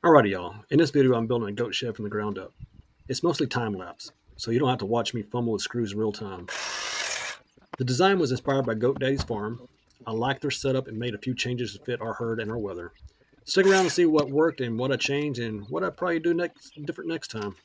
Alrighty y'all, in this video I'm building a goat shed from the ground up. It's mostly time-lapse, so you don't have to watch me fumble with screws in real time. The design was inspired by Goat Daddy's farm. I liked their setup and made a few changes to fit our herd and our weather. Stick around to see what worked and what I changed and what I'd probably do different next time.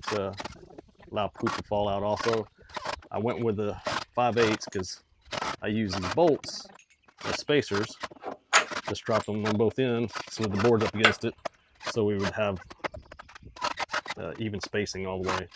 To allow poop to fall out also, I went with the 5/8 because I use these bolts as spacers. Just drop them on both ends so the board's up against it, so we would have even spacing all the way.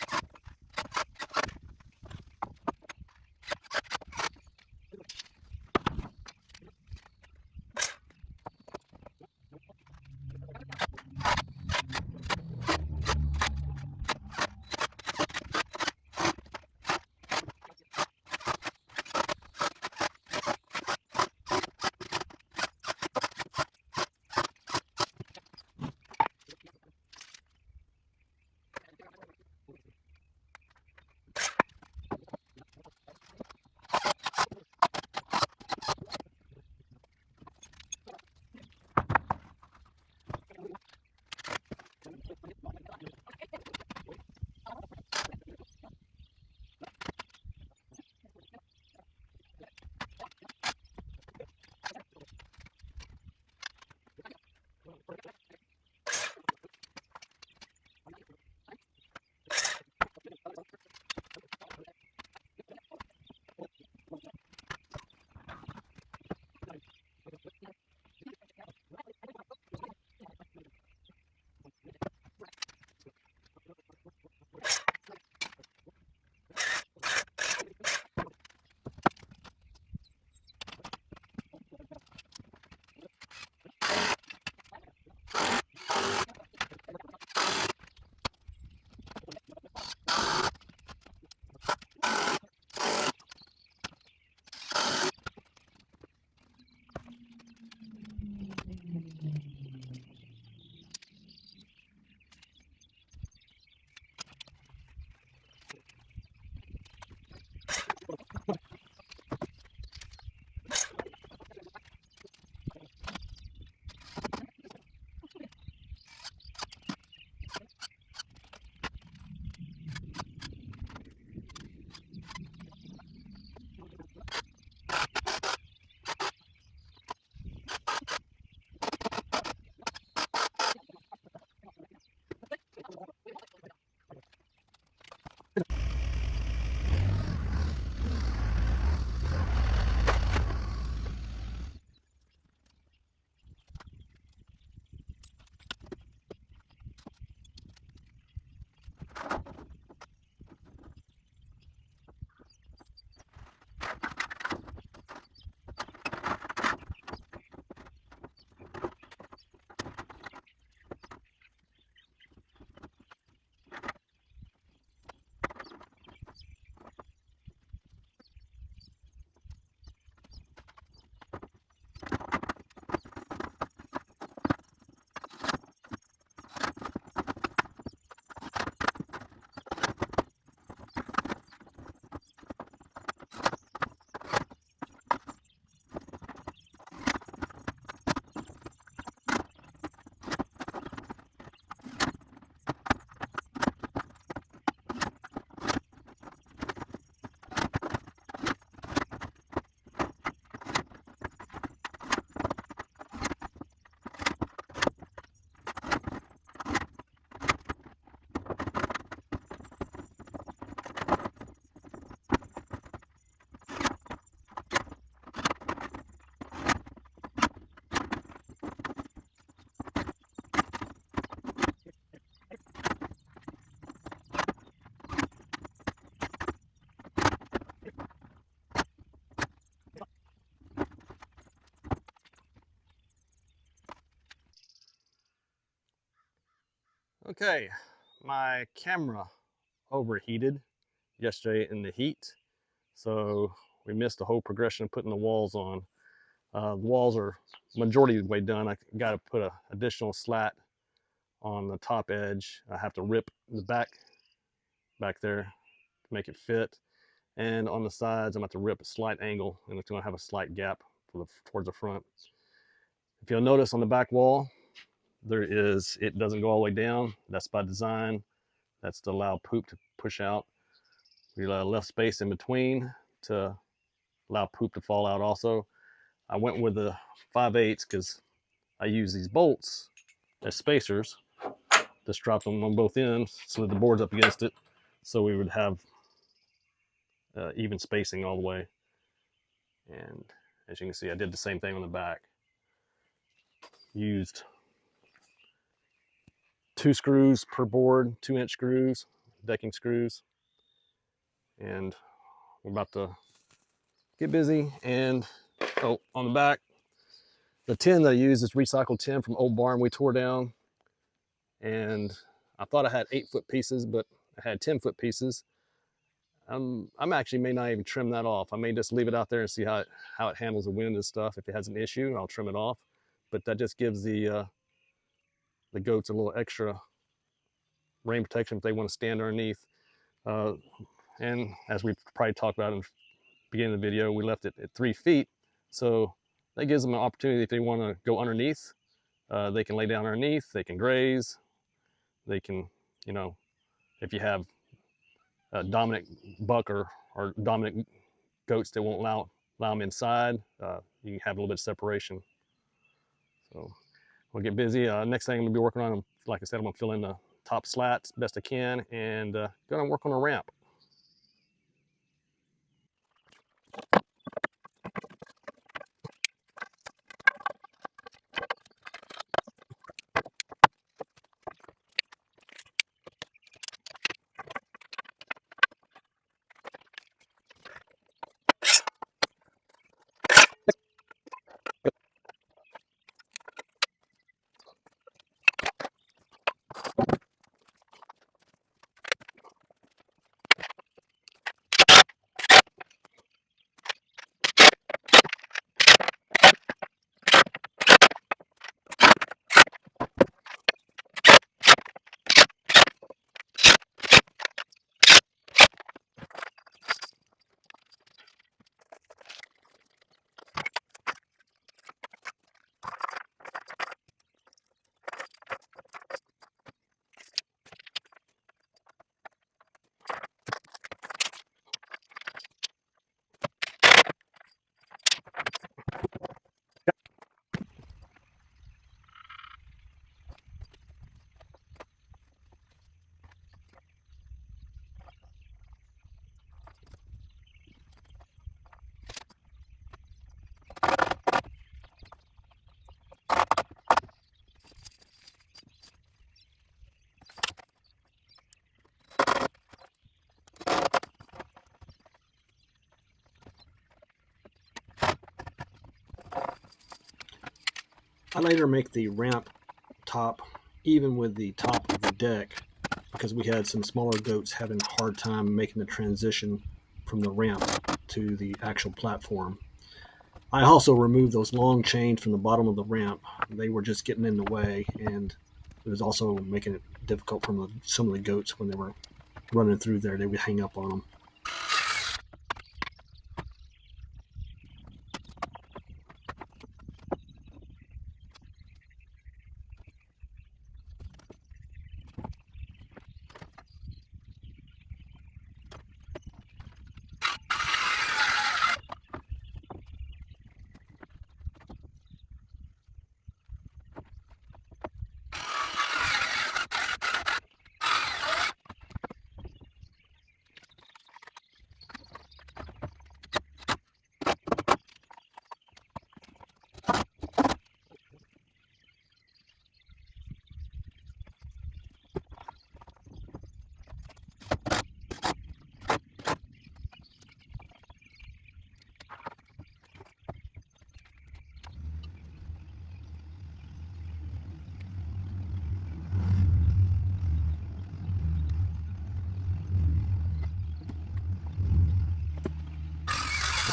Okay, my camera overheated yesterday in the heat, so we missed the whole progression of putting the walls on. The walls are majority of the way done. I got to put an additional slat on the top edge. I have to rip the back there to make it fit, and on the sides I'm going to have to rip a slight angle, and it's going to have a slight gap towards the front. If you'll notice on the back wall, it doesn't go all the way down. That's by design. That's to allow poop to push out. We left space in between to allow poop to fall out also. I went with the 5/8 because I use these bolts as spacers. Just drop them on both ends so that the board's up against it, so we would have even spacing all the way. And as you can see, I did the same thing on the back. Used 2 screws per board, 2-inch screws, decking screws. And we're about to get busy. And on the back, the tin that I used is recycled tin from old barn we tore down. And I thought I had 8-foot pieces, but I had 10-foot pieces. I'm actually may not even trim that off. I may just leave it out there and see how it handles the wind and stuff. If it has an issue, I'll trim it off. But that just gives the goats a little extra rain protection if they want to stand underneath. And as we probably talked about in the beginning of the video, we left it at 3 feet. So that gives them an opportunity if they want to go underneath. They can lay down underneath, they can graze, they can, if you have a dominant buck or dominant goats that won't allow them inside, you can have a little bit of separation. So we'll get busy. Next thing I'm gonna be working on, like I said, I'm gonna fill in the top slats best I can, and gonna work on a ramp. I later make the ramp top even with the top of the deck because we had some smaller goats having a hard time making the transition from the ramp to the actual platform. I also removed those long chains from the bottom of the ramp. They were just getting in the way, and it was also making it difficult for some of the goats when they were running through there. They would hang up on them.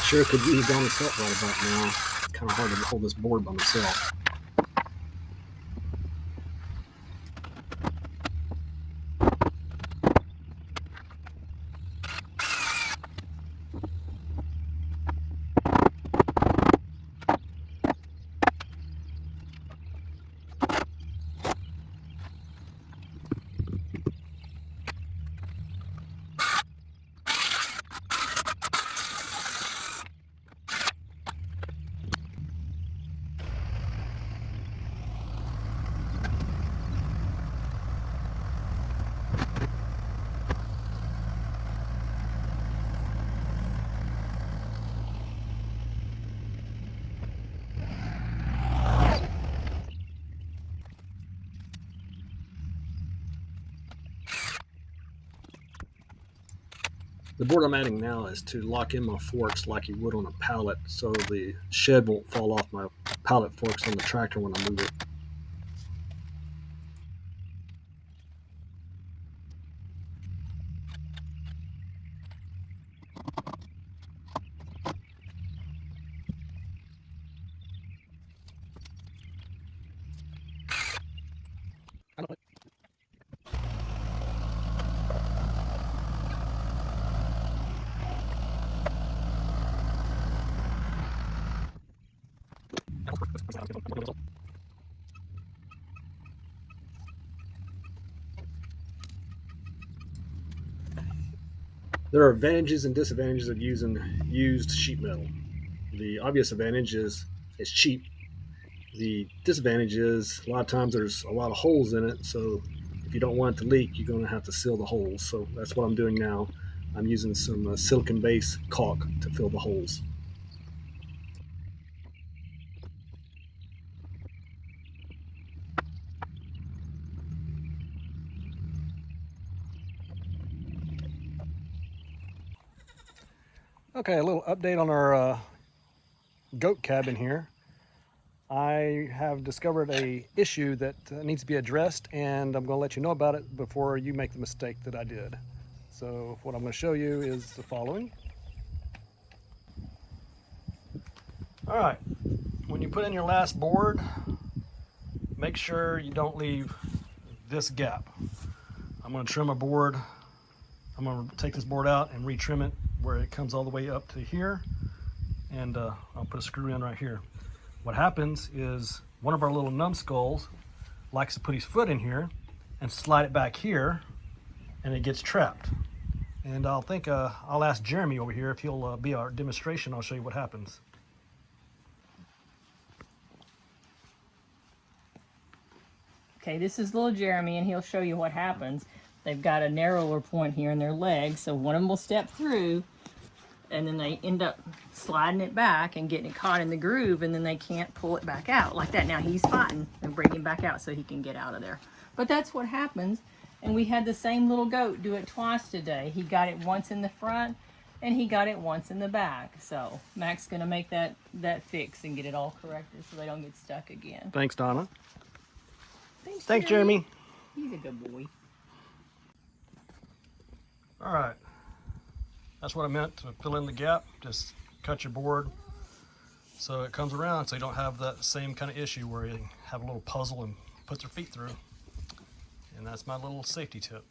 Sure could use Donna's help right about now. Kind of hard to hold this board by myself. The board I'm adding now is to lock in my forks like you would on a pallet so the shed won't fall off my pallet forks on the tractor when I move it. There are advantages and disadvantages of using used sheet metal. The obvious advantage is it's cheap. The disadvantage is a lot of times there's a lot of holes in it, so if you don't want it to leak, you're going to have to seal the holes. So that's what I'm doing now. I'm using some silicon base caulk to fill the holes. Okay, a little update on our goat cabin here. I have discovered a issue that needs to be addressed, and I'm going to let you know about it before you make the mistake that I did. So what I'm going to show you is the following. All right, when you put in your last board, make sure you don't leave this gap. I'm going to trim a board. I'm going to take this board out and retrim it where it comes all the way up to here, and I'll put a screw in right here. What happens is one of our little numbskulls likes to put his foot in here and slide it back here, and it gets trapped. And I'll ask Jeremy over here if he'll be our demonstration. I'll show you what happens. Okay, this is little Jeremy, and he'll show you what happens. They've got a narrower point here in their leg, so one of them will step through, and then they end up sliding it back and getting it caught in the groove, and then they can't pull it back out like that. Now he's fighting and bringing him back out so he can get out of there. But that's what happens, and we had the same little goat do it twice today. He got it once in the front, and he got it once in the back. So Mac's gonna make that fix and get it all corrected so they don't get stuck again. Thanks, Donna. Thanks, Jeremy. He's a good boy. All right. That's what I meant to fill in the gap. Just cut your board so it comes around so you don't have that same kind of issue where you have a little puzzle and put their feet through. And that's my little safety tip.